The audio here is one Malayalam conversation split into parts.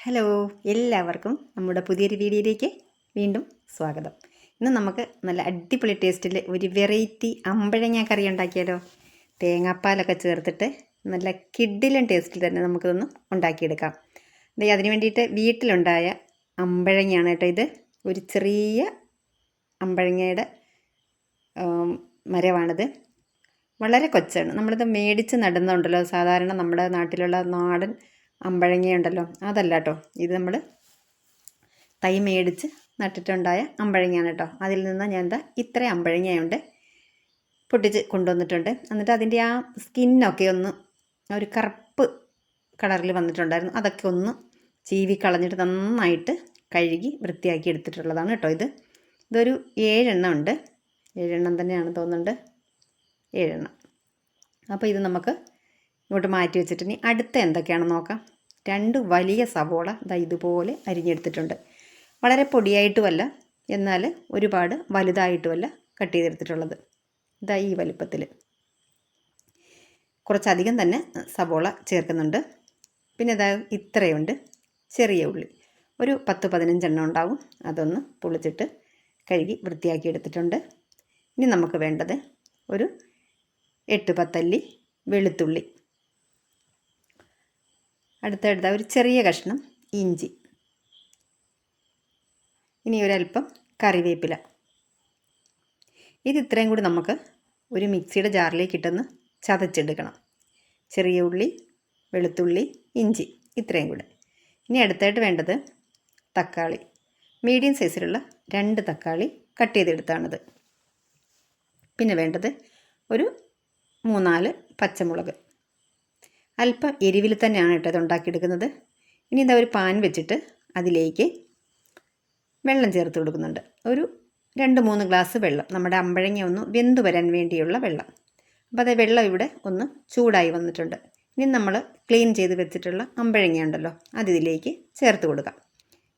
ഹലോ, എല്ലാവർക്കും നമ്മുടെ പുതിയൊരു വീഡിയോയിലേക്ക് വീണ്ടും സ്വാഗതം. ഇന്ന് നമുക്ക് നല്ല അടിപൊളി ടേസ്റ്റിൽ ഒരു വെറൈറ്റി അമ്പഴങ്ങ കറി ഉണ്ടാക്കിയാലോ. തേങ്ങാപ്പാലൊക്കെ ചേർത്തിട്ട് നല്ല കിഡിലും ടേസ്റ്റിൽ തന്നെ നമുക്കിതൊന്ന് ഉണ്ടാക്കിയെടുക്കാം. അതിന് വേണ്ടിയിട്ട് വീട്ടിലുണ്ടായ അമ്പഴങ്ങയാണ് കേട്ടോ ഇത്. ഒരു ചെറിയ അമ്പഴങ്ങയുടെ മരമാണിത്. വളരെ കൊച്ചാണ്. നമ്മളിത് മേടിച്ച് നടുന്നുണ്ടല്ലോ, സാധാരണ നമ്മുടെ നാട്ടിലുള്ള നാടൻ അമ്പഴങ്ങയുണ്ടല്ലോ, അതല്ല കേട്ടോ. ഇത് നമ്മൾ തൈ മേടിച്ച് നട്ടിട്ടുണ്ടായ അമ്പഴങ്ങയാണ് കേട്ടോ. അതിൽ നിന്ന് ഞാൻ ഇത്ര അമ്പഴങ്ങയുണ്ട് പൊട്ടിച്ച് കൊണ്ടുവന്നിട്ടുണ്ട്. എന്നിട്ട് അതിൻ്റെ ആ സ്കിന്നൊക്കെ ഒന്ന് ഒരു കറുപ്പ് കളറിൽ വന്നിട്ടുണ്ടായിരുന്നു. അതൊക്കെ ഒന്ന് ചീവി കളഞ്ഞിട്ട് നന്നായിട്ട് കഴുകി വൃത്തിയാക്കി എടുത്തിട്ടുള്ളതാണ് കേട്ടോ. ഇതൊരു 7 എണ്ണം ഉണ്ട്. 7 എണ്ണം തന്നെയാണ് തോന്നുന്നുണ്ട്. 7 എണ്ണം. അപ്പോൾ ഇത് നമുക്ക് ഇങ്ങോട്ട് മാറ്റി വെച്ചിട്ട് ഇനി അടുത്ത എന്തൊക്കെയാണെന്ന് നോക്കാം. 2 വലിയ സവോള ഇതുപോലെ അരിഞ്ഞെടുത്തിട്ടുണ്ട്. വളരെ പൊടിയായിട്ടുമല്ല, എന്നാൽ ഒരുപാട് വലുതായിട്ടുമല്ല കട്ട് ചെയ്തെടുത്തിട്ടുള്ളത്. ഈ വലുപ്പത്തിൽ കുറച്ചധികം തന്നെ സവോള ചേർക്കുന്നുണ്ട്. പിന്നെ ഇത്രയുണ്ട് ചെറിയ ഉള്ളി, ഒരു 10-15 എണ്ണം ഉണ്ടാവും. അതൊന്ന് പൊളിച്ചിട്ട് കഴുകി വൃത്തിയാക്കി എടുത്തിട്ടുണ്ട്. ഇനി നമുക്ക് വേണ്ടത് ഒരു 8-10 അല്ലി വെളുത്തുള്ളി, അടുത്ത ഒരു ചെറിയ കഷ്ണം ഇഞ്ചി, ഇനി ഒരല്പം കറിവേപ്പില. ഇത്രയും കൂടി നമുക്ക് ഒരു മിക്സിയുടെ ജാറിലേക്ക് ഇട്ടൊന്ന് ചതച്ചെടുക്കണം. ചെറിയ ഉള്ളി, വെളുത്തുള്ളി, ഇഞ്ചി, ഇത്രയും കൂടെ. ഇനി അടുത്തായിട്ട് വേണ്ടത് തക്കാളി, മീഡിയം സൈസിലുള്ള 2 തക്കാളി കട്ട് ചെയ്തെടുത്താണിത്. പിന്നെ വേണ്ടത് ഒരു 3-4 പച്ചമുളക്. അല്പം എരിവിൽ തന്നെയാണ് കേട്ടോ ഇത് ഉണ്ടാക്കിയെടുക്കുന്നത്. ഇനി ഒരു പാൻ വെച്ചിട്ട് അതിലേക്ക് വെള്ളം ചേർത്ത് കൊടുക്കുന്നുണ്ട്. ഒരു 2-3 ഗ്ലാസ് വെള്ളം, നമ്മുടെ അമ്പഴങ്ങ ഒന്ന് വെന്ത് വരാൻ വേണ്ടിയുള്ള വെള്ളം. അപ്പോൾ വെള്ളം ഇവിടെ ഒന്ന് ചൂടായി വന്നിട്ടുണ്ട്. ഇനി നമ്മൾ ക്ലീൻ ചെയ്ത് വെച്ചിട്ടുള്ള അമ്പഴങ്ങ ഉണ്ടല്ലോ, അതിലേക്ക് ചേർത്ത് കൊടുക്കാം.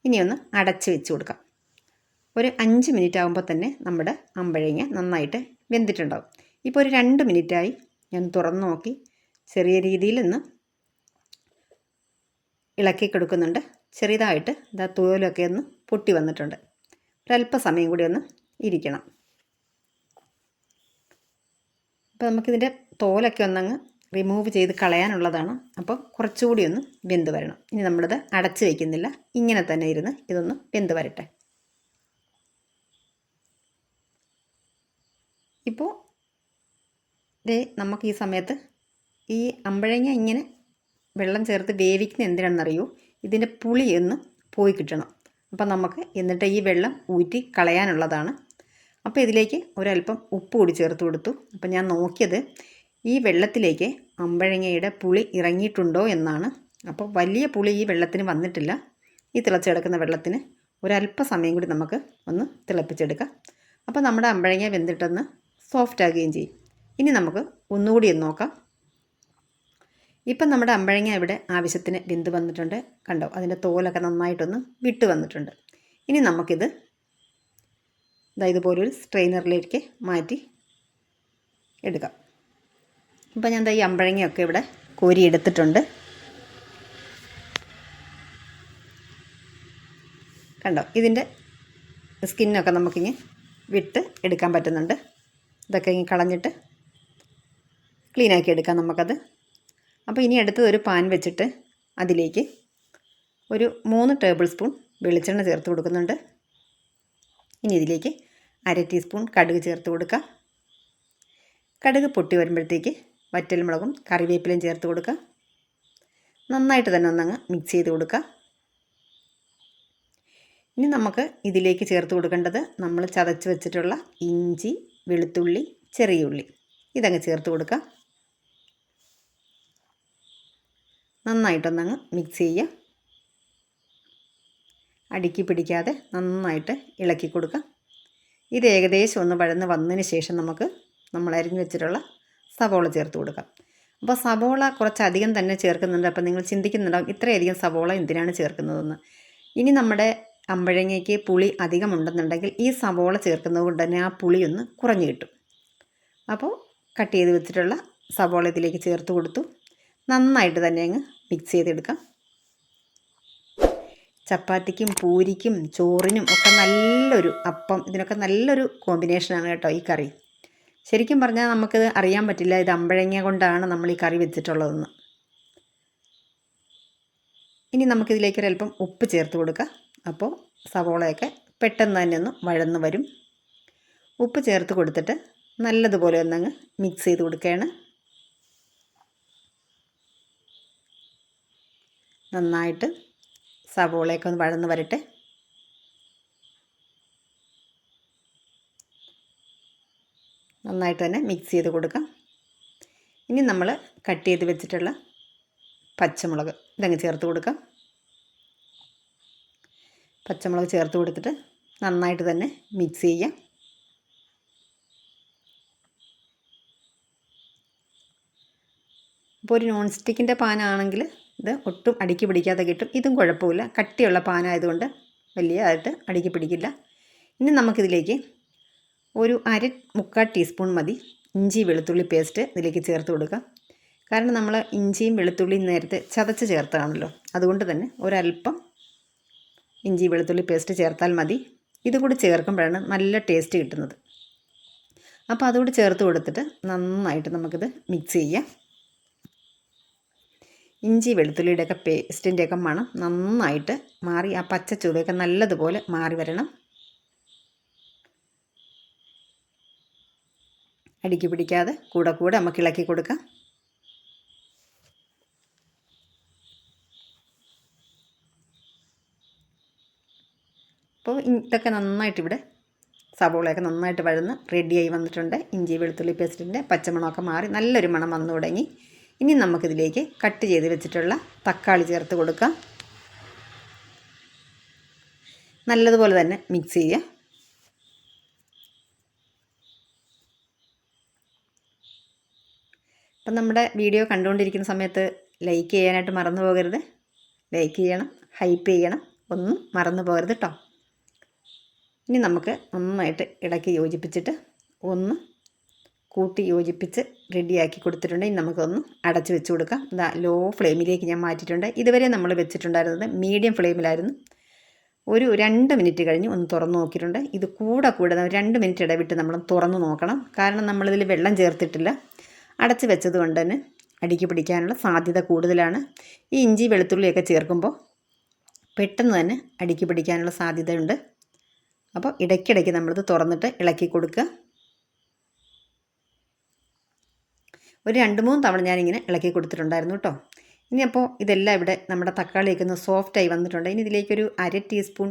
ഇനി ഒന്ന് അടച്ച് വെച്ച് കൊടുക്കാം. ഒരു 5 മിനിറ്റ് ആകുമ്പോൾ തന്നെ നമ്മുടെ അമ്പഴങ്ങ നന്നായിട്ട് വെന്തിട്ടുണ്ടാവും. ഇപ്പോൾ ഒരു 2 മിനിറ്റായി. ഞാൻ തുറന്ന് നോക്കി, ചെറിയ രീതിയിൽ ഒന്ന് ഇളക്കി കൊടുക്കുന്നുണ്ട്. ചെറുതായിട്ട് തോലൊക്കെ ഒന്ന് പൊട്ടി വന്നിട്ടുണ്ട്. ഒരല്പസമയം കൂടി ഒന്ന് ഇരിക്കണം. അപ്പോൾ നമുക്കിതിൻ്റെ തോലൊക്കെ ഒന്നങ്ങ് റിമൂവ് ചെയ്ത് കളയാനുള്ളതാണ്. അപ്പോൾ കുറച്ചുകൂടി ഒന്ന് വെന്ത് വരണം. ഇനി നമ്മളിത് അടച്ച് വയ്ക്കുന്നില്ല, ഇങ്ങനെ തന്നെ ഇരുന്ന് ഇതൊന്ന് വെന്ത് വരട്ടെ. ഇപ്പോൾ നമുക്ക് ഈ സമയത്ത് ഈ അമ്പഴങ്ങ ഇങ്ങനെ വെള്ളം ചേർത്ത് വേവിക്കുന്ന എന്തിനാണെന്നറിയോ, ഇതിൻ്റെ പുളി ഒന്ന് പോയി കിട്ടണം. അപ്പം നമുക്ക് എന്നിട്ട് ഈ വെള്ളം ഊറ്റി കളയാനുള്ളതാണ്. അപ്പോൾ ഇതിലേക്ക് ഒരല്പം ഉപ്പ് കൂടി ചേർത്ത് കൊടുത്തു. അപ്പം ഞാൻ നോക്കിയത് ഈ വെള്ളത്തിലേക്ക് അമ്പഴങ്ങയുടെ പുളി ഇറങ്ങിയിട്ടുണ്ടോ എന്നാണ്. അപ്പോൾ വലിയ പുളി ഈ വെള്ളത്തിന് വന്നിട്ടില്ല. ഈ തിളച്ച് കിടക്കുന്ന വെള്ളത്തിന് ഒരല്പസമയം കൂടി നമുക്ക് ഒന്ന് തിളപ്പിച്ചെടുക്കാം. അപ്പോൾ നമ്മുടെ അമ്പഴങ്ങ വെന്തിട്ടൊന്ന് സോഫ്റ്റ് ആകുകയും ചെയ്യും. ഇനി നമുക്ക് ഒന്നുകൂടി ഒന്ന് നോക്കാം. ഇപ്പം നമ്മുടെ അമ്പഴങ്ങ ഇവിടെ ആവശ്യത്തിന് വെന്ത് വന്നിട്ടുണ്ട്. കണ്ടോ, അതിൻ്റെ തോലൊക്കെ നന്നായിട്ടൊന്ന് വിട്ട് വന്നിട്ടുണ്ട്. ഇനി നമുക്കിത് ഇതുപോലൊരു സ്ട്രെയിനറിലേക്ക് മാറ്റി എടുക്കാം. ഇപ്പം ഞാൻ ഈ അമ്പഴങ്ങയൊക്കെ ഇവിടെ കോരി എടുത്തിട്ടുണ്ട്. കണ്ടോ, ഇതിൻ്റെ സ്കിന്നൊക്കെ നമുക്കിങ്ങനെ വിട്ട് എടുക്കാൻ പറ്റുന്നുണ്ട്. ഇതൊക്കെ ഇങ്ങനെ കളഞ്ഞിട്ട് ക്ലീനാക്കി എടുക്കാം നമുക്കത്. അപ്പോൾ ഇനി അടുത്തത് ഒരു പാൻ വെച്ചിട്ട് അതിലേക്ക് ഒരു 3 ടേബിൾ സ്പൂൺ വെളിച്ചെണ്ണ ചേർത്ത് കൊടുക്കുന്നുണ്ട്. ഇനി ഇതിലേക്ക് 1/2 ടീസ്പൂൺ കടുക് ചേർത്ത് കൊടുക്കുക. കടുക് പൊട്ടി വരുമ്പോഴത്തേക്ക് വറ്റൽമുളകും കറിവേപ്പിലയും ചേർത്ത് കൊടുക്കുക. നന്നായിട്ട് തന്നെ ഒന്നങ്ങ് മിക്സ് ചെയ്ത് കൊടുക്കുക. ഇനി നമുക്ക് ഇതിലേക്ക് ചേർത്ത് കൊടുക്കേണ്ടത് നമ്മൾ ചതച്ച് വെച്ചിട്ടുള്ള ഇഞ്ചി, വെളുത്തുള്ളി, ചെറിയ ഉള്ളി, ഇതങ്ങ് ചേർത്ത് കൊടുക്കുക. നന്നായിട്ടൊന്നങ്ങ് മിക്സ് ചെയ്യുക. അടുക്കി പിടിക്കാതെ നന്നായിട്ട് ഇളക്കി കൊടുക്കുക. ഇത് ഏകദേശം ഒന്ന് വഴന്ന് വന്നതിന് ശേഷം നമ്മൾ അരിഞ്ഞ് വെച്ചിട്ടുള്ള സവോള ചേർത്ത് കൊടുക്കാം. അപ്പോൾ സവോള കുറച്ചധികം തന്നെ ചേർക്കുന്നുണ്ട്. അപ്പോൾ നിങ്ങൾ ചിന്തിക്കുന്നുണ്ടാവും ഇത്രയധികം സവോള എന്തിനാണ് ചേർക്കുന്നതെന്ന്. ഇനി നമ്മുടെ അമ്പഴങ്ങയ്ക്ക് പുളി അധികമുണ്ടെന്നുണ്ടെങ്കിൽ ഈ സവോള ചേർക്കുന്നത് കൊണ്ട് തന്നെ ആ പുളി ഒന്ന് കുറഞ്ഞു കിട്ടും. അപ്പോൾ കട്ട് ചെയ്ത് വെച്ചിട്ടുള്ള സവോള ഇതിലേക്ക് ചേർത്ത് കൊടുത്തു. നന്നായിട്ട് തന്നെ അങ്ങ് മിക്സ് ചെയ്തെടുക്കാം. ചപ്പാത്തിക്കും പൂരിക്കും ചോറിനും ഒക്കെ നല്ലൊരു അപ്പം, ഇതിനൊക്കെ നല്ലൊരു കോമ്പിനേഷനാണ് കേട്ടോ ഈ കറി. ശരിക്കും പറഞ്ഞാൽ നമുക്കിത് അറിയാൻ പറ്റില്ല ഇത് അമ്പഴങ്ങ കൊണ്ടാണ് നമ്മൾ ഈ കറി വെച്ചിട്ടുള്ളതെന്ന്. ഇനി നമുക്കിതിലേക്കൊരല്പം ഉപ്പ് ചേർത്ത് കൊടുക്കാം. അപ്പോൾ സവോളയൊക്കെ പെട്ടെന്ന് തന്നെ ഒന്ന് വഴന്ന് വരും. ഉപ്പ് ചേർത്ത് കൊടുത്തിട്ട് നല്ലതുപോലെ ഒന്നങ്ങ് മിക്സ് ചെയ്ത് കൊടുക്കുകയാണ്. നന്നായിട്ട് സവോളയൊക്കെ ഒന്ന് വഴന്ന് വരട്ടെ. നന്നായിട്ട് തന്നെ മിക്സ് ചെയ്ത് കൊടുക്കാം. ഇനി നമ്മൾ കട്ട് ചെയ്ത് വെച്ചിട്ടുള്ള പച്ചമുളക് ഇതങ്ങ് ചേർത്ത് കൊടുക്കാം. പച്ചമുളക് ചേർത്ത് കൊടുത്തിട്ട് നന്നായിട്ട് തന്നെ മിക്സ് ചെയ്യാം. അപ്പോൾ ഒരു നോൺ സ്റ്റിക്കിൻ്റെ പാനാണെങ്കിൽ ഇത് ഒട്ടും അടുക്കി പിടിക്കാതെ കിട്ടും. ഇതും കുഴപ്പമില്ല, കട്ടിയുള്ള പാനായതുകൊണ്ട് വലിയതായിട്ട് അടുക്കി പിടിക്കില്ല. ഇനി നമുക്കിതിലേക്ക് ഒരു മുക്കാൽ ടീസ്പൂൺ മതി ഇഞ്ചി വെളുത്തുള്ളി പേസ്റ്റ് ഇതിലേക്ക് ചേർത്ത് കൊടുക്കാം. കാരണം നമ്മൾ ഇഞ്ചിയും വെളുത്തുള്ളിയും നേരത്തെ ചതച്ച് ചേർത്തതാണല്ലോ, അതുകൊണ്ട് തന്നെ ഒരല്പം ഇഞ്ചി വെളുത്തുള്ളി പേസ്റ്റ് ചേർത്താൽ മതി. ഇതുകൂടി ചേർക്കുമ്പോഴാണ് നല്ല ടേസ്റ്റ് കിട്ടുന്നത്. അപ്പോൾ അതുകൂടി ചേർത്ത് കൊടുത്തിട്ട് നന്നായിട്ട് നമുക്കിത് മിക്സ് ചെയ്യാം. ഇഞ്ചി വെളുത്തുള്ളിയുടെയൊക്കെ പേസ്റ്റിൻ്റെയൊക്കെ മണം നന്നായിട്ട് മാറി ആ പച്ച ചുവയൊക്കെ നല്ലതുപോലെ മാറി വരണം. അടുക്കി പിടിക്കാതെ കൂടെ കൂടെ നമുക്ക് ഇളക്കി കൊടുക്കാം. അപ്പോൾ ഇതൊക്കെ നന്നായിട്ട് ഇവിടെ സവോളയൊക്കെ നന്നായിട്ട് വഴന്ന് റെഡിയായി വന്നിട്ടുണ്ട്. ഇഞ്ചി വെളുത്തുള്ളി പേസ്റ്റിൻ്റെ പച്ചമണമൊക്കെ മാറി നല്ലൊരു മണം വന്നു തുടങ്ങി. ഇനി നമുക്കിതിലേക്ക് കട്ട് ചെയ്ത് വെച്ചിട്ടുള്ള തക്കാളി ചേർത്ത് കൊടുക്കാം. നല്ലതുപോലെ തന്നെ മിക്സ് ചെയ്യുക. അപ്പം നമ്മുടെ വീഡിയോ കണ്ടുകൊണ്ടിരിക്കുന്ന സമയത്ത് ലൈക്ക് ചെയ്യാനായിട്ട് മറന്നു പോകരുത്. ലൈക്ക് ചെയ്യണം, ഹൈപ്പ് ചെയ്യണം, ഒന്നും മറന്നു പോകരുത് കേട്ടോ. ഇനി നമുക്ക് നന്നായിട്ട് ഇളക്കി യോജിപ്പിച്ചിട്ട് ഒന്ന് കൂട്ടി യോജിപ്പിച്ച് റെഡിയാക്കി കൊടുത്തിട്ടുണ്ട്. ഇനി നമുക്കൊന്ന് അടച്ച് വെച്ച് കൊടുക്കാം. ഇതാ ലോ ഫ്ലെയിമിലേക്ക് ഞാൻ മാറ്റിയിട്ടുണ്ട്. ഇതുവരെ നമ്മൾ വെച്ചിട്ടുണ്ടായിരുന്നത് മീഡിയം ഫ്ലെയിമിലായിരുന്നു. ഒരു 2 മിനിറ്റ് കഴിഞ്ഞ് ഒന്ന് തുറന്ന് നോക്കിയിട്ടുണ്ട്. ഇത് കൂടെ 2 മിനിറ്റ് ഇടവിട്ട് നമ്മൾ തുറന്ന് നോക്കണം. കാരണം നമ്മളിതിൽ വെള്ളം ചേർത്തിട്ടില്ല. അടച്ച് വെച്ചത് കൊണ്ട് തന്നെ അടുക്കി പിടിക്കാനുള്ള സാധ്യത കൂടുതലാണ്. ഈ ഇഞ്ചി വെളുത്തുള്ളിയൊക്കെ ചേർക്കുമ്പോൾ പെട്ടെന്ന് തന്നെ അടുക്കി പിടിക്കാനുള്ള സാധ്യതയുണ്ട്. അപ്പോൾ ഇടയ്ക്കിടയ്ക്ക് നമ്മളിത് തുറന്നിട്ട് ഇളക്കി കൊടുക്കുക. ഒരു 2-3 തവണ ഞാനിങ്ങനെ ഇളക്കി കൊടുത്തിട്ടുണ്ടായിരുന്നു കേട്ടോ. ഇനി അപ്പോൾ ഇതെല്ലാം ഇവിടെ നമ്മുടെ തക്കാളിയൊക്കെ ഒന്ന് സോഫ്റ്റായി വന്നിട്ടുണ്ട്. ഇനി ഇതിലേക്കൊരു 1/2 ടീസ്പൂൺ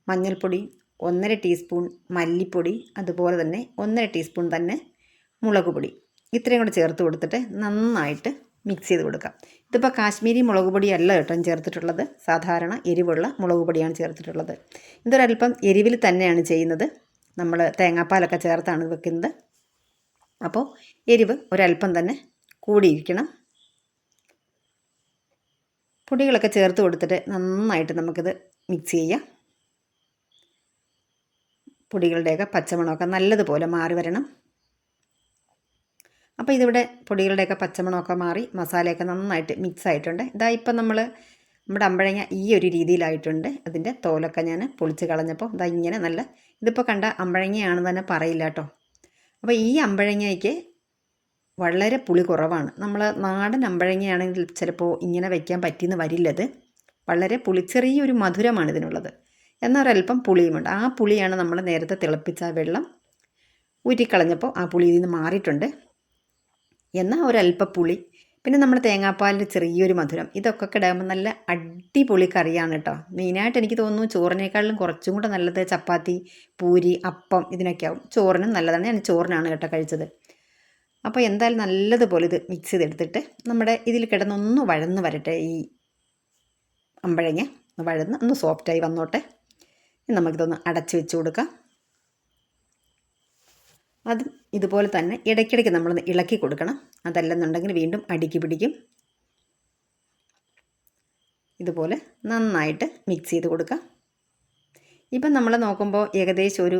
മഞ്ഞൾപ്പൊടി, 1/2 ടീസ്പൂൺ മല്ലിപ്പൊടി, അതുപോലെ തന്നെ 1/2 ടീസ്പൂൺ തന്നെ മുളക് പൊടി, ഇത്രയും കൂടെ ചേർത്ത് കൊടുത്തിട്ട് നന്നായിട്ട് മിക്സ് ചെയ്ത് കൊടുക്കാം. ഇതിപ്പോൾ കാശ്മീരി മുളക് പൊടിയല്ല കേട്ടോ ചേർത്തിട്ടുള്ളത്, സാധാരണ എരിവുള്ള മുളക് പൊടിയാണ് ചേർത്തിട്ടുള്ളത്. ഇതൊരല്പം എരിവിൽ തന്നെയാണ് ചെയ്യുന്നത്. നമ്മൾ തേങ്ങാപ്പാലൊക്കെ ചേർത്താണ് വെക്കുന്നത്. അപ്പോൾ എരിവ് ഒരല്പം തന്നെ കൂടിയിരിക്കണം. പൊടികളൊക്കെ ചേർത്ത് കൊടുത്തിട്ട് നന്നായിട്ട് നമുക്കിത് മിക്സ് ചെയ്യാം. പൊടികളുടെയൊക്കെ പച്ചമണമൊക്കെ നല്ലതുപോലെ മാറി വരണം. അപ്പോൾ ഇതിവിടെ പൊടികളുടെയൊക്കെ പച്ചമണമൊക്കെ മാറി മസാലയൊക്കെ നന്നായിട്ട് മിക്സ് ആയിട്ടുണ്ട്. ഇതാ ഇപ്പം നമ്മുടെ അമ്പഴങ്ങ ഈ ഒരു രീതിയിലായിട്ടുണ്ട്. അതിൻ്റെ തോലൊക്കെ ഞാൻ പൊളിച്ച് കളഞ്ഞപ്പോൾ ഇതാ ഇങ്ങനെ നല്ല, ഇതിപ്പോൾ കണ്ട അമ്പഴങ്ങയാണെന്ന് തന്നെ പറയില്ല കേട്ടോ. അപ്പോൾ ഈ അമ്പഴങ്ങയ്ക്ക് വളരെ പുളി കുറവാണ്. നമ്മൾ നാടൻ അമ്പഴങ്ങയാണെങ്കിൽ ചിലപ്പോൾ ഇങ്ങനെ വയ്ക്കാൻ പറ്റിയെന്ന് വരില്ലത്. വളരെ ചെറിയൊരു മധുരമാണ് ഇതിനുള്ളത്. എന്നാൽ ഒരല്പം പുളിയുമുണ്ട്. ആ പുളിയാണ് നമ്മൾ നേരത്തെ തിളപ്പിച്ച വെള്ളം ഊറ്റിക്കളഞ്ഞപ്പോൾ ആ പുളി ഇതിൽ നിന്ന് മാറിയിട്ടുണ്ട്. എന്നാൽ ഒരല്പം പുളി, പിന്നെ നമ്മുടെ തേങ്ങാപ്പാലിൻ്റെ ചെറിയൊരു മധുരം, ഇതൊക്കെ കിടക്കുമ്പോൾ നല്ല അടിപൊളി കറിയാണ് കേട്ടോ. മെയിനായിട്ട് എനിക്ക് തോന്നുന്നു ചോറിനേക്കാളും കുറച്ചും കൂടെ നല്ലത് ചപ്പാത്തി, പൂരി, അപ്പം ഇതിനൊക്കെ ആവും. ചോറിനും നല്ലതാണ്. ഞാൻ ചോറിനാണ് കേട്ടോ കഴിച്ചത്. അപ്പോൾ എന്തായാലും നല്ലതുപോലെ ഇത് മിക്സ് ചെയ്തെടുത്തിട്ട് നമ്മുടെ ഇതിൽ കിടന്നൊന്ന് വഴന്ന് വരട്ടെ. ഈ അമ്പഴങ്ങ വഴന്ന് ഒന്ന് സോഫ്റ്റായി വന്നോട്ടെ. നമുക്കിതൊന്ന് അടച്ച് വെച്ച് കൊടുക്കാം. അതും ഇതുപോലെ തന്നെ ഇടയ്ക്കിടയ്ക്ക് നമ്മളൊന്ന് ഇളക്കി കൊടുക്കണം. അതല്ലെന്നുണ്ടെങ്കിൽ വീണ്ടും അടുക്കി പിടിക്കും. ഇതുപോലെ നന്നായിട്ട് മിക്സ് ചെയ്ത് കൊടുക്കാം. ഇപ്പം നമ്മൾ നോക്കുമ്പോൾ ഏകദേശം ഒരു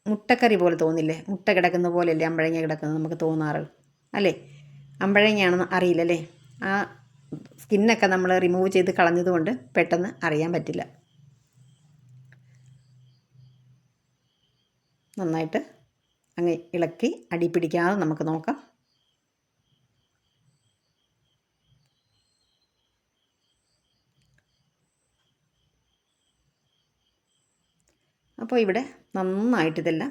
മുട്ടക്കറി പോലെ തോന്നില്ലേ? മുട്ട കിടക്കുന്ന പോലെയല്ലേ അമ്പഴങ്ങ കിടക്കുന്നത് നമുക്ക് തോന്നാറ് അല്ലേ? അമ്പഴങ്ങയാണെന്ന് അറിയില്ലല്ലേ? ആ സ്കിന്നൊക്കെ നമ്മൾ റിമൂവ് ചെയ്ത് കളഞ്ഞതുകൊണ്ട് പെട്ടെന്ന് അറിയാൻ പറ്റില്ല. നന്നായിട്ട് അങ്ങ് ഇളക്കി അടി പിടിക്കാതെ നമുക്ക് നോക്കാം. അപ്പോൾ ഇവിടെ നന്നായിട്ട് ഇതെല്ലാം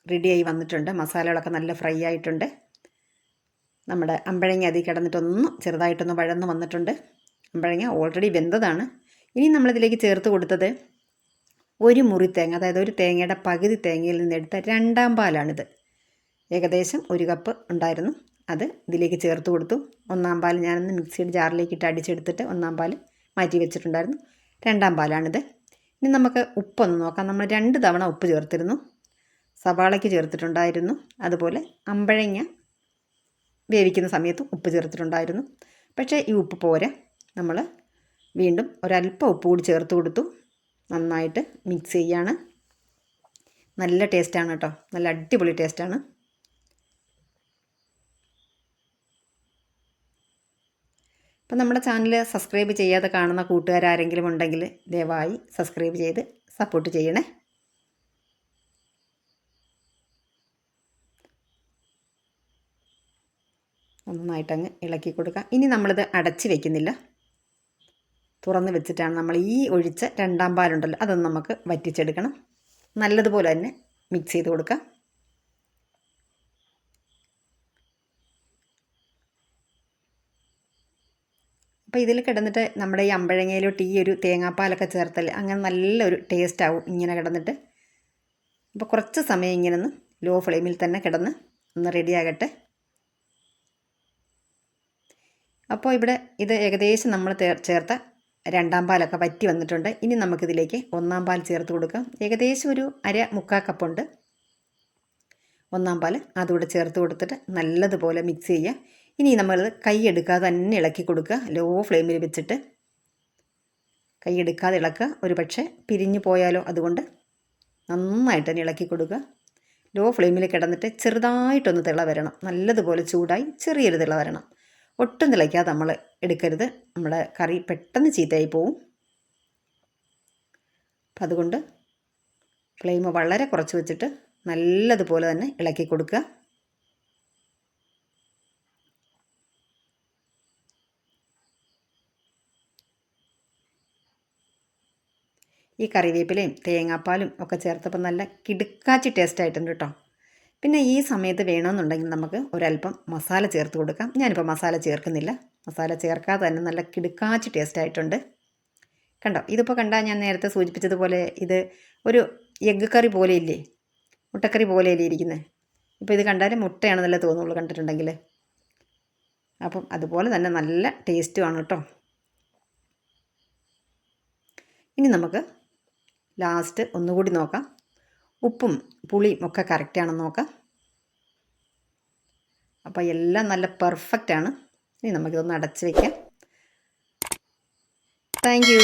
റെഡിയായി വന്നിട്ടുണ്ട്. മസാലകളൊക്കെ നല്ല ഫ്രൈ ആയിട്ടുണ്ട്. നമ്മുടെ അമ്പഴങ്ങ അതിൽ കിടന്നിട്ടൊന്ന് ചെറുതായിട്ടൊന്ന് വഴന്ന് വന്നിട്ടുണ്ട്. അമ്പഴങ്ങ ഓൾറെഡി വെന്തതാണ്. ഇനി നമ്മളിതിലേക്ക് ചേർത്ത് കൊടുത്തത് ഒരു മുറി തേങ്ങ, അതായത് ഒരു തേങ്ങയുടെ പകുതി തേങ്ങയിൽ നിന്നെടുത്ത രണ്ടാം പാലാണിത്. ഏകദേശം 1 കപ്പ് ഉണ്ടായിരുന്നു. അത് ഇതിലേക്ക് ചേർത്ത് കൊടുത്തു. ഒന്നാം പാൽ ഞാനൊന്ന് മിക്സിയുടെ ജാറിലേക്ക് ഇട്ട് അടിച്ചെടുത്തിട്ട് ഒന്നാം പാൽ മാറ്റി വെച്ചിട്ടുണ്ടായിരുന്നു. രണ്ടാം പാലാണിത്. ഇനി നമുക്ക് ഉപ്പൊന്ന് നോക്കാം. നമ്മൾ 2 തവണ ഉപ്പ് ചേർത്തിരുന്നു. സവാളയ്ക്ക് ചേർത്തിട്ടുണ്ടായിരുന്നു. അതുപോലെ അമ്പഴങ്ങ വേവിക്കുന്ന സമയത്ത് ഉപ്പ് ചേർത്തിട്ടുണ്ടായിരുന്നു. പക്ഷേ ഈ ഉപ്പ് പോരാ. നമ്മൾ വീണ്ടും ഒരല്പം ഉപ്പ് കൂടി ചേർത്ത് കൊടുത്തു. നന്നായിട്ട് മിക്സ് ചെയ്യാണ്. നല്ല ടേസ്റ്റാണ് കേട്ടോ, നല്ല അടിപൊളി ടേസ്റ്റാണ്. അപ്പം നമ്മുടെ ചാനൽ സബ്സ്ക്രൈബ് ചെയ്യാതെ കാണുന്ന കൂട്ടുകാരാരെങ്കിലും ഉണ്ടെങ്കിൽ ദയവായി സബ്സ്ക്രൈബ് ചെയ്ത് സപ്പോർട്ട് ചെയ്യണേ. നന്നായിട്ടങ്ങ് ഇളക്കി കൊടുക്കുക. ഇനി നമ്മളിത് അടച്ച് വയ്ക്കുന്നില്ല, തുറന്ന് വെച്ചിട്ടാണ് നമ്മൾ ഈ ഒഴിച്ച രണ്ടാം പാലുണ്ടല്ലോ അതൊന്ന് നമുക്ക് വറ്റിച്ചെടുക്കണം. നല്ലതുപോലെ തന്നെ മിക്സ് ചെയ്ത് കൊടുക്കുക. അപ്പോൾ ഇതിൽ കിടന്നിട്ട് നമ്മുടെ ഈ അമ്പഴങ്ങയിലോട്ട് ഈ ഒരു തേങ്ങാപ്പാലൊക്കെ ചേർത്തല്ലേ അങ്ങനെ നല്ലൊരു ടേസ്റ്റ് ആവും ഇങ്ങനെ കിടന്നിട്ട്. അപ്പോൾ കുറച്ച് സമയം ഇങ്ങനെ ഒന്ന് ലോ ഫ്ലെയിമിൽ തന്നെ കിടന്ന് ഒന്ന് റെഡിയാകട്ടെ. അപ്പോൾ ഇവിടെ ഇത് ഏകദേശം നമ്മൾ ചേർത്ത രണ്ടാം പാലൊക്കെ വറ്റി വന്നിട്ടുണ്ട്. ഇനി നമുക്കിതിലേക്ക് ഒന്നാം പാൽ ചേർത്ത് കൊടുക്കാം. ഏകദേശം ഒരു മുക്കാൽ കപ്പുണ്ട് ഒന്നാം പാൽ. അതുകൂടെ ചേർത്ത് കൊടുത്തിട്ട് നല്ലതുപോലെ മിക്സ് ചെയ്യുക. ഇനി നമ്മൾ കൈ എടുക്കാതെ തന്നെ ഇളക്കി കൊടുക്കുക. ലോ ഫ്ലെയിമിൽ വെച്ചിട്ട് കൈ എടുക്കാതെ ഇളക്കുക. ഒരു പക്ഷേ പിരിഞ്ഞു പോയാലോ, അതുകൊണ്ട് നന്നായിട്ട് തന്നെ ഇളക്കി കൊടുക്കുക. ലോ ഫ്ലെയിമിൽ കിടന്നിട്ട് ചെറുതായിട്ടൊന്ന് തിള വരണം. നല്ലതുപോലെ ചൂടായി ചെറിയൊരു തിള വരണം. ഒട്ടും തിളയ്ക്കാതെ നമ്മൾ എടുക്കരുത്. നമ്മുടെ കറി പെട്ടെന്ന് ചീത്തയായി പോവും. അപ്പം അതുകൊണ്ട് ഫ്ലെയിം വളരെ കുറച്ച് വെച്ചിട്ട് നല്ലതുപോലെ തന്നെ ഇളക്കി കൊടുക്കുക. ഈ കറിവേപ്പിലയും തേങ്ങാപ്പാലും ഒക്കെ ചേർത്തപ്പോൾ നല്ല കിടുക്കാച്ചി ടേസ്റ്റ് ആയിട്ടുണ്ട് കേട്ടോ. പിന്നെ ഈ സമയത്ത് വേണമെന്നുണ്ടെങ്കിൽ നമുക്ക് ഒരല്പം മസാല ചേർത്ത് കൊടുക്കാം. ഞാനിപ്പോൾ മസാല ചേർക്കുന്നില്ല. മസാല ചേർക്കാതെ തന്നെ നല്ല കിടുക്കാച്ചി ടേസ്റ്റ് ആയിട്ടുണ്ട്. കണ്ടോ, ഇതിപ്പോൾ കണ്ടാൽ ഞാൻ നേരത്തെ സൂചിപ്പിച്ചതുപോലെ ഇത് ഒരു എഗ്ഗ് കറി പോലെ ഇല്ലേ, മുട്ടക്കറി പോലെയല്ലേ ഇരിക്കുന്നത്. ഇപ്പോൾ ഇത് കണ്ടാൽ മുട്ടയാണെന്നല്ലേ തോന്നുള്ളൂ കണ്ടിട്ടുണ്ടെങ്കിൽ. അപ്പം അതുപോലെ തന്നെ നല്ല ടേസ്റ്റുമാണ് കേട്ടോ. ഇനി നമുക്ക് ലാസ്റ്റ് ഒന്നുകൂടി നോക്കാം. ഉപ്പും പുളിയും ഒക്കെ കറക്റ്റാണെന്ന് നോക്കാം. അപ്പോൾ എല്ലാം നല്ല പെർഫെക്റ്റാണ്. ഇനി നമുക്കിതൊന്ന് അടച്ച് വയ്ക്കാം. Thank you.